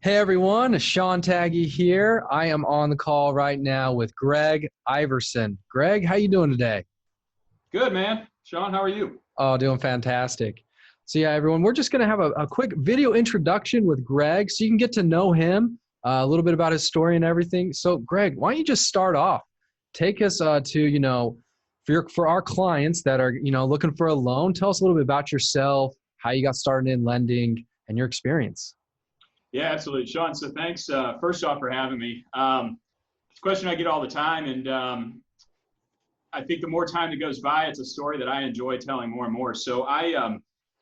Hey everyone, Sean Taggy here. I am on the call right now with Greg Iverson. Greg, how you doing today? Good, man. Sean, how are you? Oh, doing fantastic. So yeah, everyone, we're just going to have a quick video introduction with Greg so you can get to know him, a little bit about his story and everything. So Greg, why don't you just start off? Take us to, for our clients that are, looking for a loan, tell us a little bit about yourself, how you got started in lending and your experience. Yeah, absolutely. Sean, so thanks first off for having me. It's a question I get all the time, and I think the more time that goes by, it's a story that I enjoy telling more and more.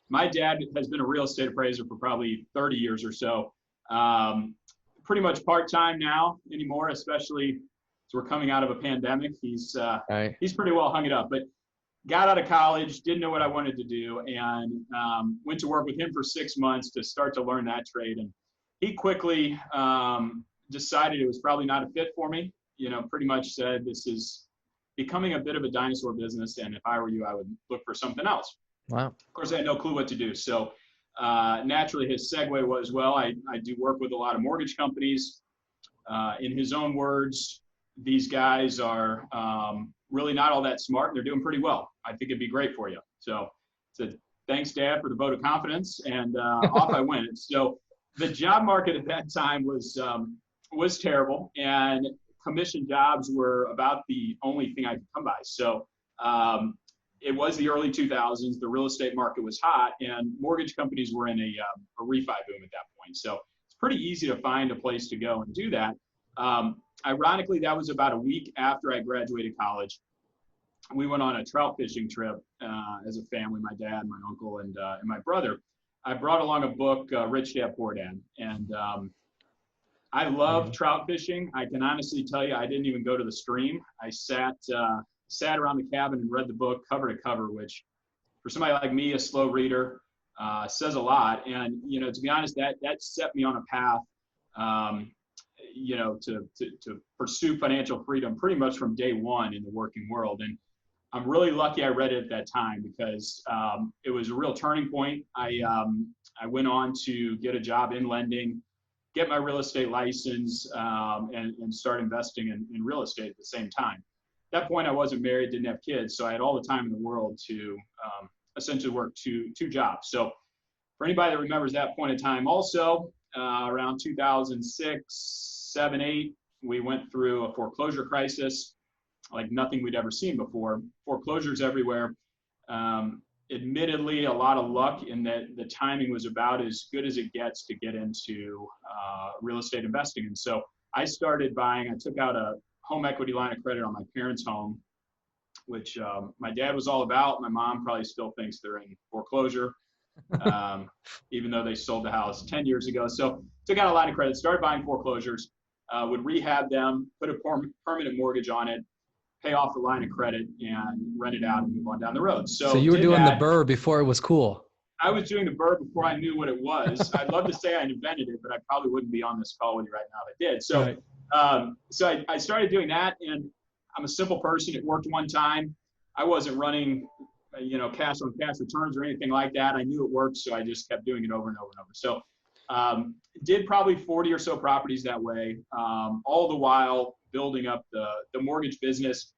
My dad has been a real estate appraiser for probably 30 years or so. Pretty much part-time now anymore, especially as we're coming out of a pandemic. Right. He's pretty well hung it up, but got out of college, didn't know what I wanted to do, and went to work with him for 6 months to start to learn that trade. And he quickly decided it was probably not a fit for me. Pretty much said this is becoming a bit of a dinosaur business, and if I were you, I would look for something else. Wow. Of course, I had no clue what to do. So naturally, his segue was, well, I do work with a lot of mortgage companies. In his own words, these guys are really not all that smart, and they're doing pretty well. I think it'd be great for you. So I said, thanks, Dad, for the vote of confidence, and off I went. So the job market at that time was terrible, and commission jobs were about the only thing I could come by. So it was the early 2000s. The real estate market was hot, and mortgage companies were in a refi boom at that point. So it's pretty easy to find a place to go and do that. Ironically, that was about a week after I graduated college. We went on a trout fishing trip as a family, my dad, my uncle, and my brother. I brought along a book, Rich Dad, Poor Dad. And I love trout fishing. I can honestly tell you, I didn't even go to the stream. I sat around the cabin and read the book cover to cover, which for somebody like me, a slow reader, says a lot. And, to be honest, that set me on a path, to pursue financial freedom pretty much from day one in the working world. And I'm really lucky I read it at that time because it was a real turning point. I went on to get a job in lending, get my real estate license, and start investing in real estate at the same time. At that point, I wasn't married, didn't have kids, so I had all the time in the world to essentially work two jobs. So for anybody that remembers that point in time, also around 2006, 7, 8, we went through a foreclosure crisis like nothing we'd ever seen before. Foreclosures everywhere. Admittedly, a lot of luck in that the timing was about as good as it gets to get into real estate investing. And so I started buying, I took out a home equity line of credit on my parents' home, which my dad was all about. My mom probably still thinks they're in foreclosure, even though they sold the house 10 years ago. So took out a line of credit, started buying foreclosures, would rehab them, put a permanent mortgage on it, pay off the line of credit, and rent it out and move on down the road. So you were doing the burr before it was cool. I was doing the burr before I knew what it was. I'd love to say I invented it, but I probably wouldn't be on this call with you right now if I did. So, right. I started doing that, and I'm a simple person. It worked one time. I wasn't running, cash on cash returns or anything like that. I knew it worked, so I just kept doing it over and over and over. So, did probably 40 or so properties that way, all the while building up the mortgage business,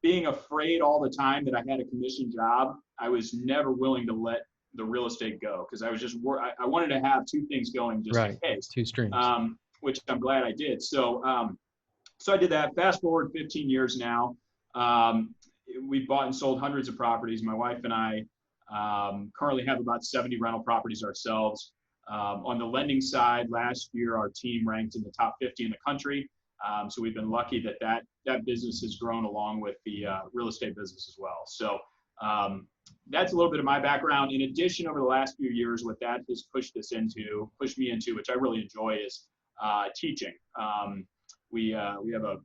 being afraid all the time that I had a commission job. I was never willing to let the real estate go because I was just I wanted to have two things going just in case. Two streams. Which I'm glad I did. So I did that. Fast forward 15 years now. We bought and sold hundreds of properties. My wife and I currently have about 70 rental properties ourselves. On the lending side, last year our team ranked in the top 50 in the country. So we've been lucky that business has grown along with the real estate business as well. So that's a little bit of my background. In addition, over the last few years, what that has pushed me into, which I really enjoy, is teaching. We have a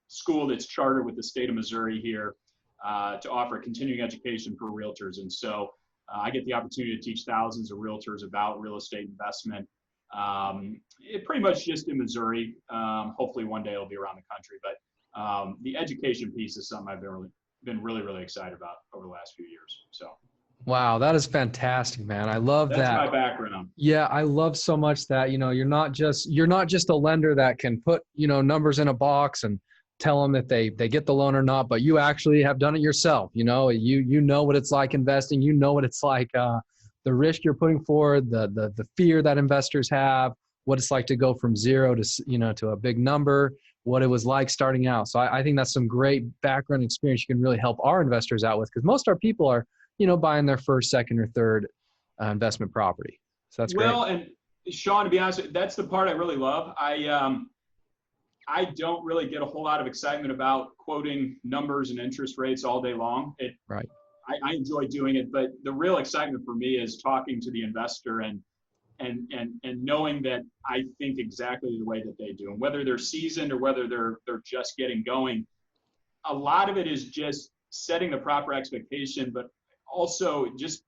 school that's chartered with the state of Missouri here to offer continuing education for realtors. And so I get the opportunity to teach thousands of realtors about real estate investment. It pretty much just in Missouri. Hopefully one day it'll be around the country, but the education piece is something I've been really, really excited about over the last few years. So Wow, that is fantastic, man. I love That's that. my background. Yeah, I love so much that, you're not just a lender that can put, numbers in a box and tell them that they get the loan or not, but you actually have done it yourself. You know what it's like investing, you know what it's like, the risk you're putting forward, the fear that investors have, what it's like to go from zero to, to a big number, what it was like starting out. So I think that's some great background experience you can really help our investors out with, because most of our people are, buying their first, second, or third investment property. So that's great. Well, and Sean, to be honest, that's the part I really love. I don't really get a whole lot of excitement about quoting numbers and interest rates all day long. Right. I enjoy doing it, but the real excitement for me is talking to the investor and knowing that I think exactly the way that they do, and whether they're seasoned or whether they're just getting going. A lot of it is just setting the proper expectation, but also just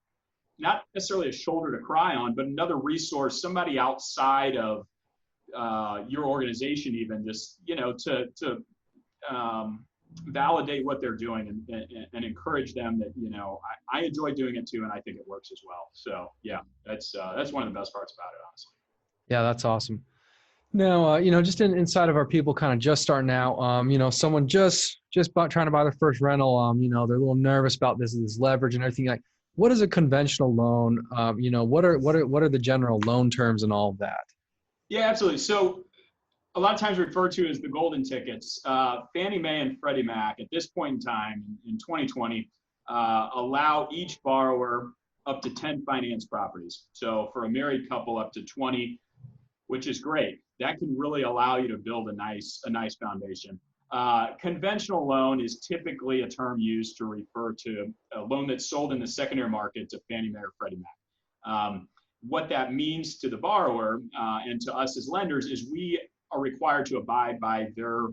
not necessarily a shoulder to cry on, but another resource, somebody outside of your organization, even just to validate what they're doing and encourage them that I enjoy doing it too, and I think it works as well. So yeah, that's one of the best parts about it, honestly. Yeah, that's awesome. Now, just inside of our people kind of just starting out, someone just trying to buy their first rental, they're a little nervous about this leverage and everything. Like, what is a conventional loan? What are the general loan terms and all of that? Yeah, absolutely. So a lot of times referred to as the golden tickets. Fannie Mae and Freddie Mac at this point in time in 2020 allow each borrower up to 10 finance properties. So for a married couple, up to 20, which is great. That can really allow you to build a nice foundation. Conventional loan is typically a term used to refer to a loan that's sold in the secondary market to Fannie Mae or Freddie Mac. What that means to the borrower and to us as lenders is we are required to abide by their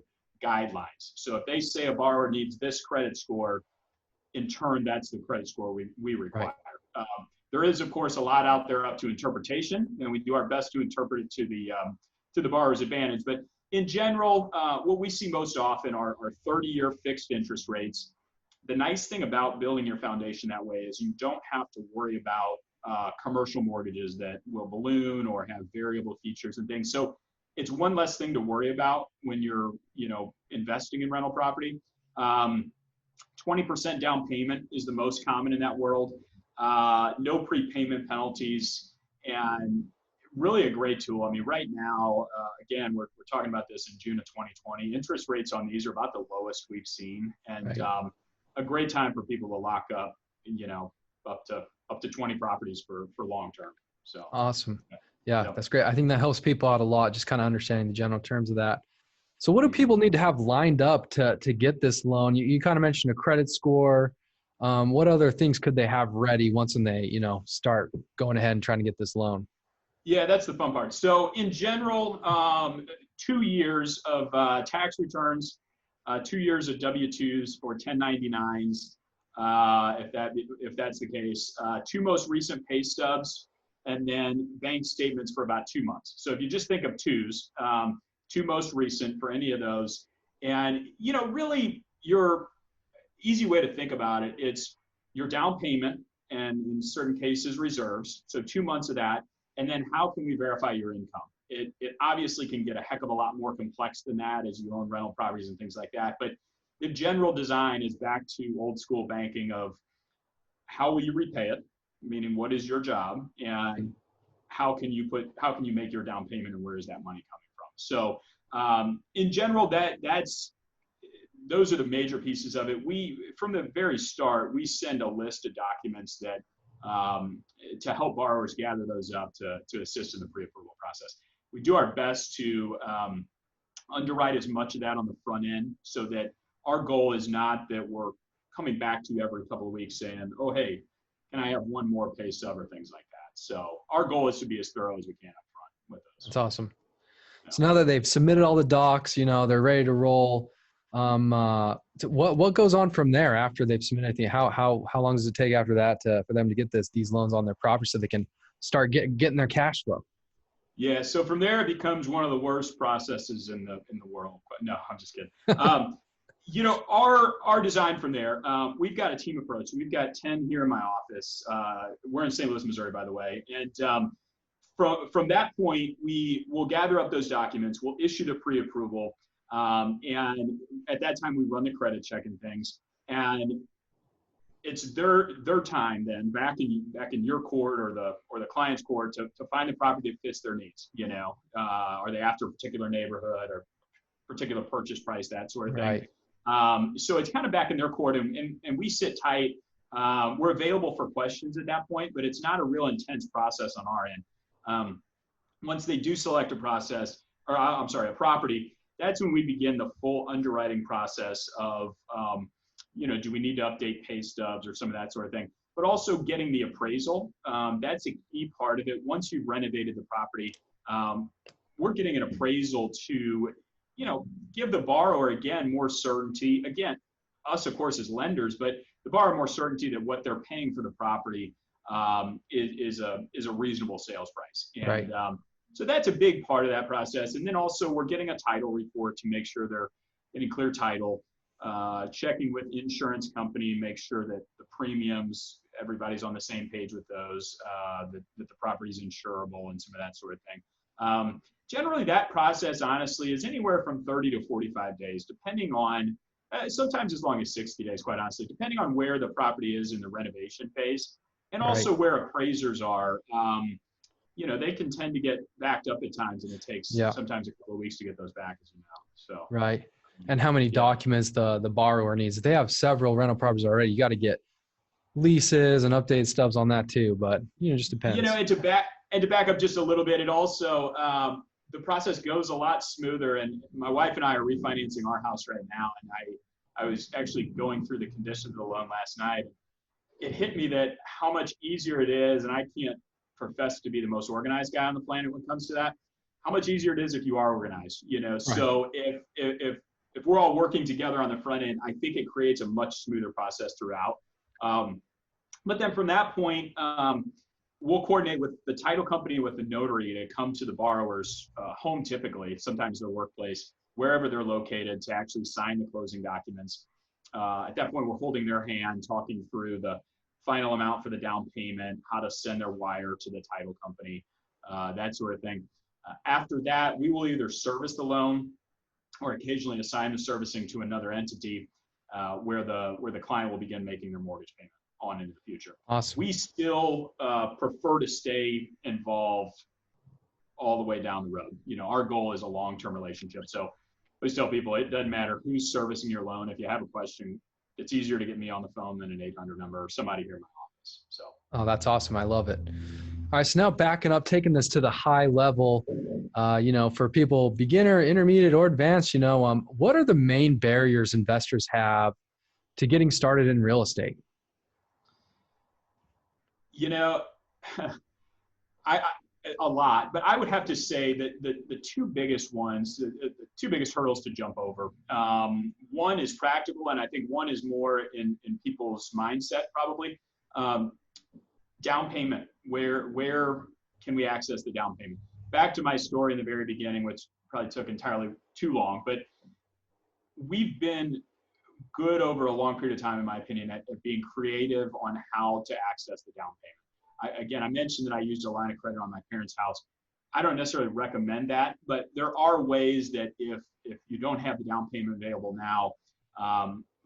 guidelines. So if they say a borrower needs this credit score, in turn, that's the credit score we require. Right. There is, of course, a lot out there up to interpretation, and we do our best to interpret it to the borrower's advantage. But in general, what we see most often are 30-year fixed interest rates. The nice thing about building your foundation that way is you don't have to worry about commercial mortgages that will balloon or have variable features and things. So it's one less thing to worry about when you're, investing in rental property. 20% down payment is the most common in that world. No prepayment penalties, and really a great tool. I mean, right now, again, we're talking about this in June of 2020. Interest rates on these are about the lowest we've seen, and right. A great time for people to lock up, up to 20 properties for long term. So awesome. Yeah, that's great. I think that helps people out a lot, just kind of understanding the general terms of that. So what do people need to have lined up to get this loan? You kind of mentioned a credit score. What other things could they have ready once when they, start going ahead and trying to get this loan? Yeah, that's the fun part. So in general, 2 years of tax returns, 2 years of W-2s or 1099s, if that's the case, 2 most recent pay stubs, and then bank statements for about 2 months. So if you just think of 2s, 2 most recent for any of those, and really your easy way to think about it, it's your down payment and in certain cases reserves. So 2 months of that, and then how can we verify your income? It obviously can get a heck of a lot more complex than that as you own rental properties and things like that. But the general design is back to old school banking of how will you repay it, meaning what is your job, and how can you make your down payment, and where is that money coming from? So in general, those are the major pieces of it. From the very start, we send a list of documents that to help borrowers gather those up to assist in the pre-approval process. We do our best to underwrite as much of that on the front end, so that our goal is not that we're coming back to you every couple of weeks saying, oh, hey, can I have one more pay stub or things like that. So our goal is to be as thorough as we can up front with those. That's awesome. Yeah. So now that they've submitted all the docs, they're ready to roll. What goes on from there after they've submitted anything? How long does it take after that for them to get these loans on their property so they can start getting their cash flow? Yeah, so from there it becomes one of the worst processes in the world. But no, I'm just kidding. Our design from there, we've got a team approach. We've got 10 here in my office. We're in St. Louis, Missouri, by the way. And from that point, we will gather up those documents. We'll issue the pre-approval. And at that time, we run the credit check and things. And it's their time then back in your court or the client's court to find the property that fits their needs. Are they after a particular neighborhood or particular purchase price, that sort of thing. Right. So it's kind of back in their court, and we sit tight. We're available for questions at that point, but it's not a real intense process on our end. Once they do select a property, that's when we begin the full underwriting process of, do we need to update pay stubs or some of that sort of thing, but also getting the appraisal. That's a key part of it. Once you've renovated the property, we're getting an appraisal to give the borrower, again, more certainty. Again, us, of course, as lenders, but the borrower more certainty that what they're paying for the property is a reasonable sales price. And right. So that's a big part of that process. And then also we're getting a title report to make sure they're getting clear title, checking with insurance company, make sure that the premiums, everybody's on the same page with those, that the property's insurable and some of that sort of thing. Generally, that process, honestly, is anywhere from 30 to 45 days, depending on, sometimes as long as 60 days, quite honestly, depending on where the property is in the renovation phase, and also right. where appraisers are. They can tend to get backed up at times, and it takes sometimes a couple of weeks to get those back, as you know. So right. And how many documents the borrower needs. If they have several rental properties already, you got to get leases and updated stubs on that too. But, just depends. And to back up just a little bit, it also, the process goes a lot smoother. And my wife and I are refinancing our house right now. And I was actually going through the conditions of the loan last night. It hit me that how much easier it is, and I can't profess to be the most organized guy on the planet when it comes to that, how much easier it is if you are organized, Right. So if we're all working together on the front end, I think it creates a much smoother process throughout. But then from that point, we'll coordinate with the title company, with the notary, to come to the borrower's home, typically, sometimes their workplace, wherever they're located, to actually sign the closing documents. At that point, we're holding their hand, talking through the final amount for the down payment, how to send their wire to the title company, that sort of thing. After that, we will either service the loan or occasionally assign the servicing to another entity where the client will begin making their mortgage payment on into the future. Awesome. We still prefer to stay involved all the way down the road. Our goal is a long-term relationship. So I always tell people, it doesn't matter who's servicing your loan. If you have a question, it's easier to get me on the phone than an 800 number or somebody here in my office. So. Oh, that's awesome. I love it. All right. So now backing up, taking this to the high level, for people, beginner, intermediate, or advanced, what are the main barriers investors have to getting started in real estate? A lot, but I would have to say that the two biggest ones, the two biggest hurdles to jump over, one is practical, and I think one is more in people's mindset, probably. Down payment. Where can we access the down payment? Back to my story in the very beginning, which probably took entirely too long, but we've been good over a long period of time, in my opinion, at being creative on how to access the down payment. I mentioned that I used a line of credit on my parents' house. I don't necessarily recommend that, but there are ways that if you don't have the down payment available now,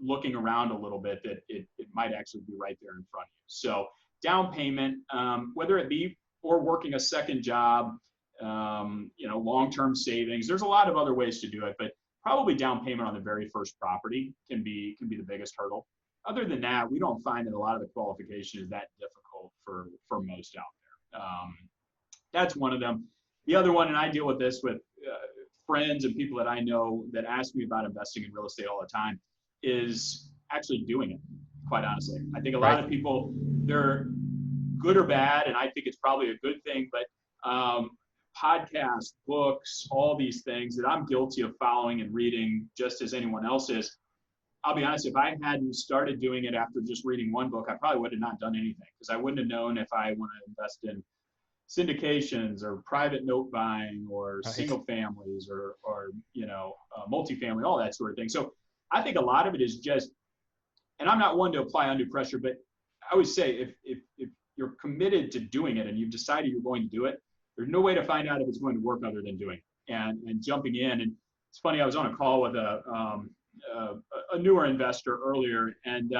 looking around a little bit, that it might actually be right there in front of you. So down payment, whether it be or working a second job, long-term savings, there's a lot of other ways to do it, but probably down payment on the very first property can be the biggest hurdle. Other than that, we don't find that a lot of the qualification is that difficult for most out there. That's one of them. The other one, and I deal with this with friends and people that I know that ask me about investing in real estate all the time, is actually doing it, quite honestly. I think a lot of people, they're good or bad, and I think it's probably a good thing, but podcasts, books, all these things that I'm guilty of following and reading just as anyone else is. I'll be honest, if I hadn't started doing it after just reading one book, I probably would have not done anything, because I wouldn't have known if I want to invest in syndications or private note buying or single families or multifamily, all that sort of thing. So I think a lot of it is just, and I'm not one to apply undue pressure, but I always say if you're committed to doing it and you've decided you're going to do it, there's no way to find out if it's going to work other than doing it and jumping in. And it's funny, I was on a call with a newer investor earlier, and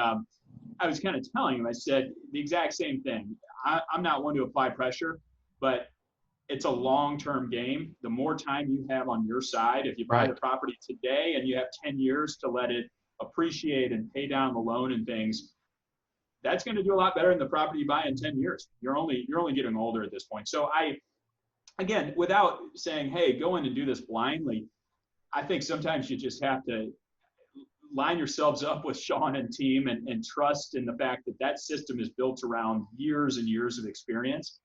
I was kind of telling him, I said the exact same thing. I'm not one to apply pressure, but it's a long-term game. The more time you have on your side, if you buy the property today and you have 10 years to let it appreciate and pay down the loan and things, that's going to do a lot better than the property you buy in 10 years. You're only getting older at this point. So again, without saying, hey, go in and do this blindly, I think sometimes you just have to line yourselves up with Sean and team and trust in the fact that that system is built around years and years of experience.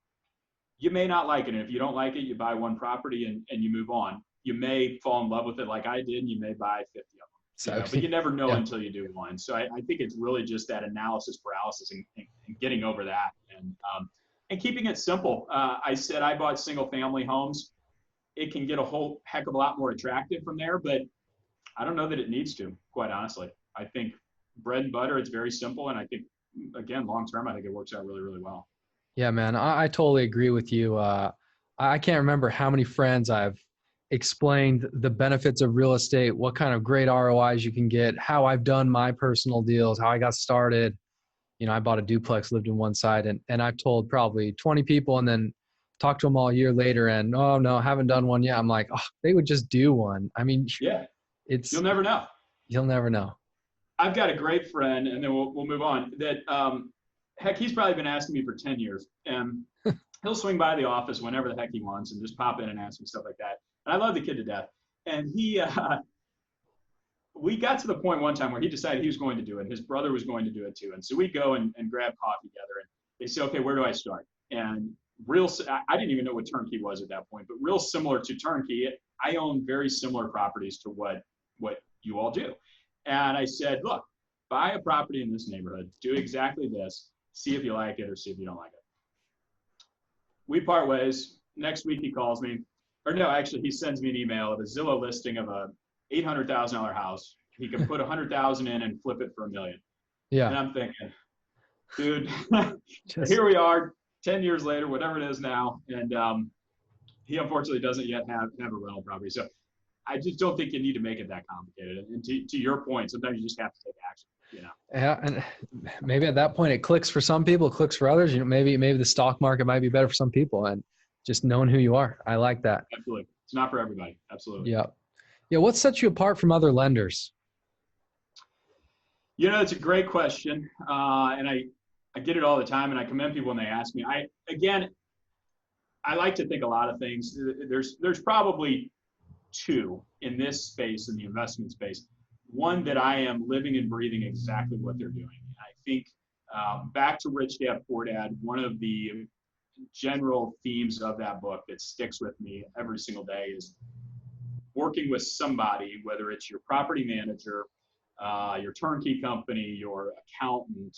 You may not like it. And if you don't like it, you buy one property and you move on. You may fall in love with it like I did, and you may buy 50 of them. But you never know until you do one. So I think it's really just that analysis paralysis and getting over that and keeping it simple. I said I bought single family homes. It can get a whole heck of a lot more attractive from there, but I don't know that it needs to, quite honestly. I think bread and butter, it's very simple. And I think, again, long-term, I think it works out really, really well. Yeah, man, I totally agree with you. I can't remember how many friends I've explained the benefits of real estate, what kind of great ROIs you can get, how I've done my personal deals, how I got started. You know, I bought a duplex, lived in one side, and I've told probably 20 people and then talked to them all a year later and, oh, no, haven't done one yet. I'm like, oh, they would just do one. I mean, yeah, you'll never know. You'll never know. I've got a great friend, and then we'll move on, that heck, he's probably been asking me for 10 years. And he'll swing by the office whenever the heck he wants and just pop in and ask me stuff like that. And I love the kid to death. And we got to the point one time where he decided he was going to do it. And his brother was going to do it too. And so we go and grab coffee together. And they say, okay, where do I start? And I didn't even know what turnkey was at that point, but real similar to turnkey. I own very similar properties to what you all do. And I said, look, buy a property in this neighborhood, do exactly this, see if you like it or see if you don't like it. We part ways. Next week he calls me, or no, actually he sends me an email of a Zillow listing of a $800,000 house. He can put $100,000 in and flip it for $1 million. Yeah. And I'm thinking, dude, here we are 10 years later, whatever it is now. And he unfortunately doesn't yet have a rental property. So I just don't think you need to make it that complicated. And to your point, sometimes you just have to take action. You know. Yeah, and maybe at that point it clicks for some people, it clicks for others. You know, maybe the stock market might be better for some people, and just knowing who you are. I like that. Absolutely, it's not for everybody. Absolutely. Yeah, yeah. What sets you apart from other lenders? You know, it's a great question, and I get it all the time, and I commend people when they ask me. I like to think a lot of things. There's probably two in this space, in the investment space. One, that I am living and breathing exactly what they're doing. I think back to Rich Dad Poor Dad, one of the general themes of that book that sticks with me every single day is working with somebody, whether it's your property manager, your turnkey company, your accountant,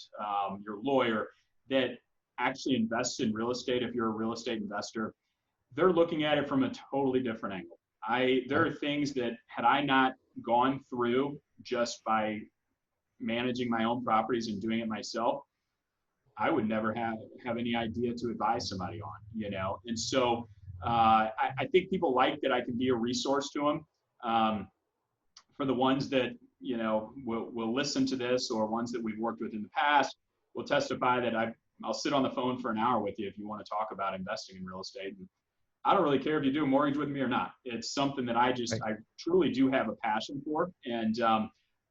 your lawyer, that actually invests in real estate. If you're a real estate investor, they're looking at it from a totally different angle. There are things that had I not gone through just by managing my own properties and doing it myself, I would never have any idea to advise somebody on, you know? And so I think people like that I can be a resource to them. For the ones that, you know, will listen to this, or ones that we've worked with in the past, will testify that I'll sit on the phone for an hour with you if you want to talk about investing in real estate. And I don't really care if you do a mortgage with me or not. It's something that I truly do have a passion for. And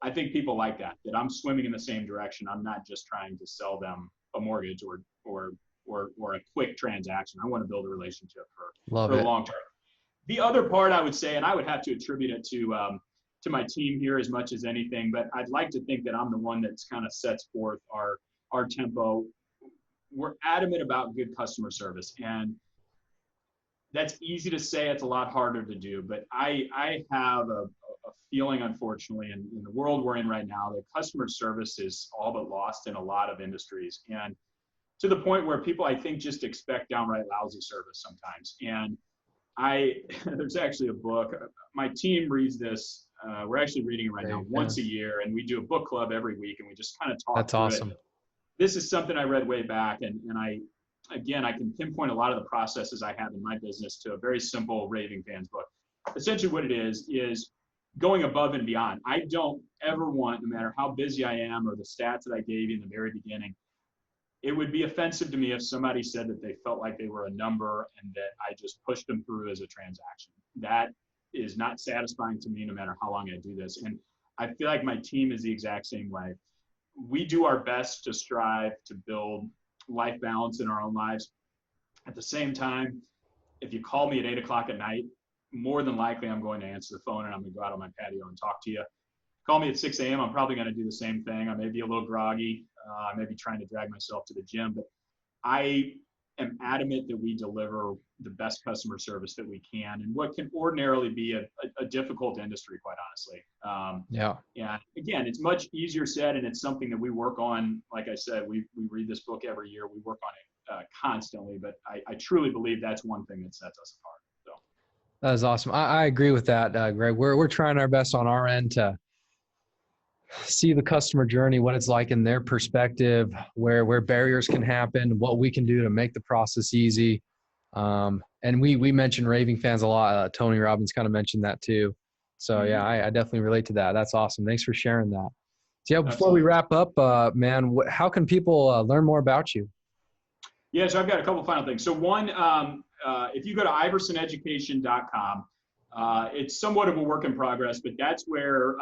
I think people like that I'm swimming in the same direction. I'm not just trying to sell them a mortgage or a quick transaction. I want to build a relationship for the long term. The other part I would say, and I would have to attribute it to my team here as much as anything, but I'd like to think that I'm the one that's kind of sets forth our tempo. We're adamant about good customer service, and that's easy to say. It's a lot harder to do, but I have a feeling, unfortunately, in the world we're in right now, that customer service is all but lost in a lot of industries, and to the point where people, I think, just expect downright lousy service sometimes. And there's actually a book, my team reads this We're actually reading it right now once a year, and we do a book club every week, and we just kind of talk That's through awesome. it. This is something I read way back, and I can pinpoint a lot of the processes I have in my business to a very simple Raving Fans book. Essentially what it is going above and beyond. I don't ever want, no matter how busy I am or the stats that I gave you in the very beginning, it would be offensive to me if somebody said that they felt like they were a number and that I just pushed them through as a transaction. That is not satisfying to me no matter how long I do this. And I feel like my team is the exact same way. We do our best to strive to build life balance in our own lives. At the same time, if you call me at 8 o'clock at night, more than likely I'm going to answer the phone and I'm going to go out on my patio and talk to you. Call me at 6 a.m., I'm probably going to do the same thing. I may be a little groggy. I may be trying to drag myself to the gym, but I am adamant that we deliver the best customer service that we can in what can ordinarily be a difficult industry, quite honestly. Yeah. Again, it's much easier said, and it's something that we work on. Like I said, we read this book every year. We work on it constantly, but I truly believe that's one thing that sets us apart. So That is awesome. I agree with that, Greg. We're trying our best on our end to see the customer journey, what it's like in their perspective, where barriers can happen, what we can do to make the process easy. And we mentioned Raving Fans a lot. Tony Robbins kind of mentioned that too. So yeah, I definitely relate to that. That's awesome. Thanks for sharing that. So yeah, before we wrap up, man, how can people learn more about you? Yeah, so I've got a couple final things. So one, if you go to iversoneducation.com, it's somewhat of a work in progress, but that's where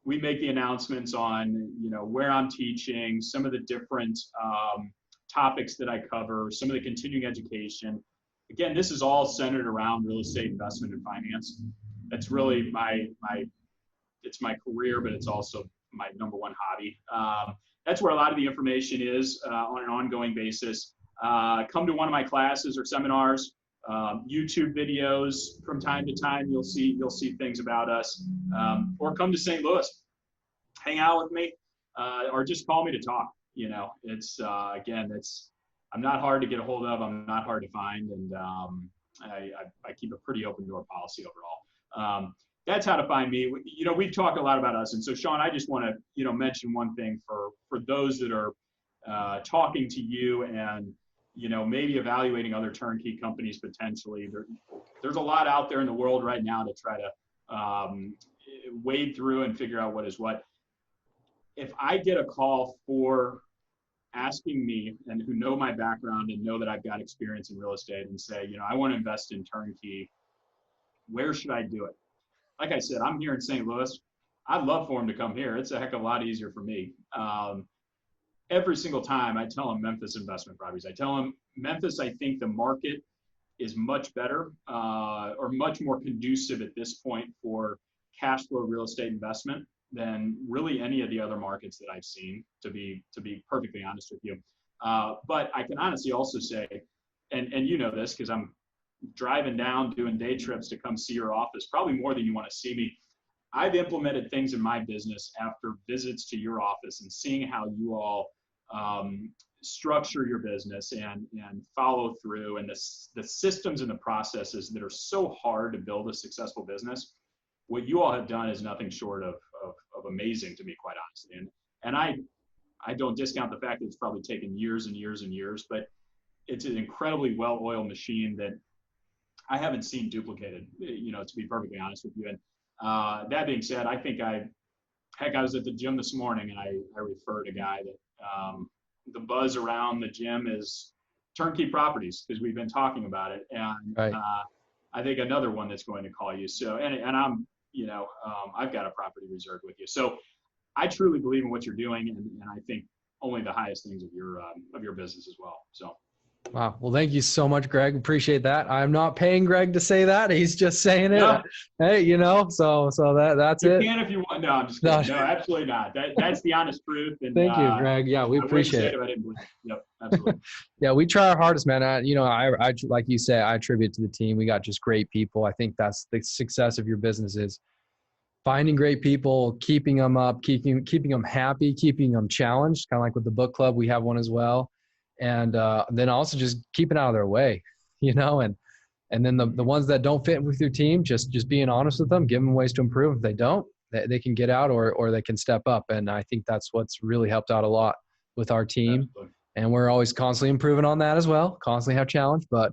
we make the announcements on, where I'm teaching, some of the different topics that I cover, some of the continuing education. Again, this is all centered around real estate investment and finance. That's really it's my career, but it's also my number one hobby. That's where a lot of the information is on an ongoing basis. Come to one of my classes or seminars, YouTube videos from time to time. You'll see things about us, or come to St. Louis, hang out with me, or just call me to talk. It's again, I'm not hard to get a hold of. I'm not hard to find, and I keep a pretty open door policy overall. That's how to find me. We've talked a lot about us, and so Sean, I just want to mention one thing for those that are talking to you and maybe evaluating other turnkey companies potentially. There's a lot out there in the world right now to try to wade through and figure out what is what. If I get a call for asking me, and who know my background and know that I've got experience in real estate, and say, I want to invest in turnkey, where should I do it? Like I said, I'm here in St. Louis. I'd love for him to come here. It's a heck of a lot easier for me. Every single time I tell them Memphis investment properties. I tell them Memphis, I think the market is much better or much more conducive at this point for cash flow real estate investment than really any of the other markets that I've seen, to be perfectly honest with you. But I can honestly also say, and this because I'm driving down doing day trips to come see your office, probably more than you want to see me. I've implemented things in my business after visits to your office and seeing how you all structure your business and follow through, and the systems and the processes that are so hard to build a successful business. What you all have done is nothing short of amazing to me, quite honestly. And I don't discount the fact that it's probably taken years and years and years, but it's an incredibly well-oiled machine that I haven't seen duplicated, to be perfectly honest with you. And that being said, I think I was at the gym this morning, and I referred a guy that the buzz around the gym is turnkey properties, because we've been talking about it. And Right. I think another one that's going to call you. So, and I'm, I've got a property reserved with you. So I truly believe in what you're doing, and I think only the highest things of your business as well. So. Wow. Well, thank you so much, Greg. Appreciate that. I'm not paying Greg to say that. He's just saying it. No. Hey, so that's you it. You can if you want. No, I'm just kidding. No, absolutely not. That's the honest truth. And thank you, Greg. Yeah, we appreciate it. I didn't believe it. Yep, absolutely. Yeah, we try our hardest, man. I like you say, I attribute to the team. We got just great people. I think that's the success of your business is finding great people, keeping them up, keeping them happy, keeping them challenged, kind of like with the book club. We have one as well. And then also just keeping out of their way, and And then the ones that don't fit with your team, just being honest with them, give them ways to improve. If they don't, they can get out or they can step up. And I think that's what's really helped out a lot with our team. Absolutely. And we're always constantly improving on that as well, constantly have challenge, but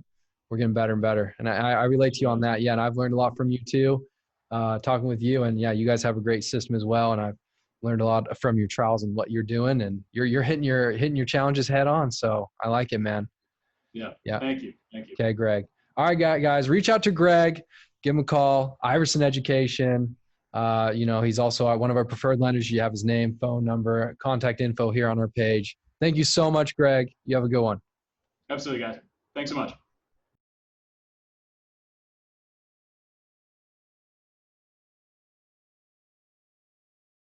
we're getting better and better. And I relate to you on that. Yeah, and I've learned a lot from you too, talking with you. And yeah, you guys have a great system as well. And I've learned a lot from your trials and what you're doing. And you're hitting your challenges head on. So I like it, man. Yeah. Yeah. Thank you. Okay, Greg. All right, guys, reach out to Greg, give him a call. Iverson Education. He's also one of our preferred lenders. You have his name, phone number, contact info here on our page. Thank you so much, Greg. You have a good one. Absolutely, guys. Thanks so much.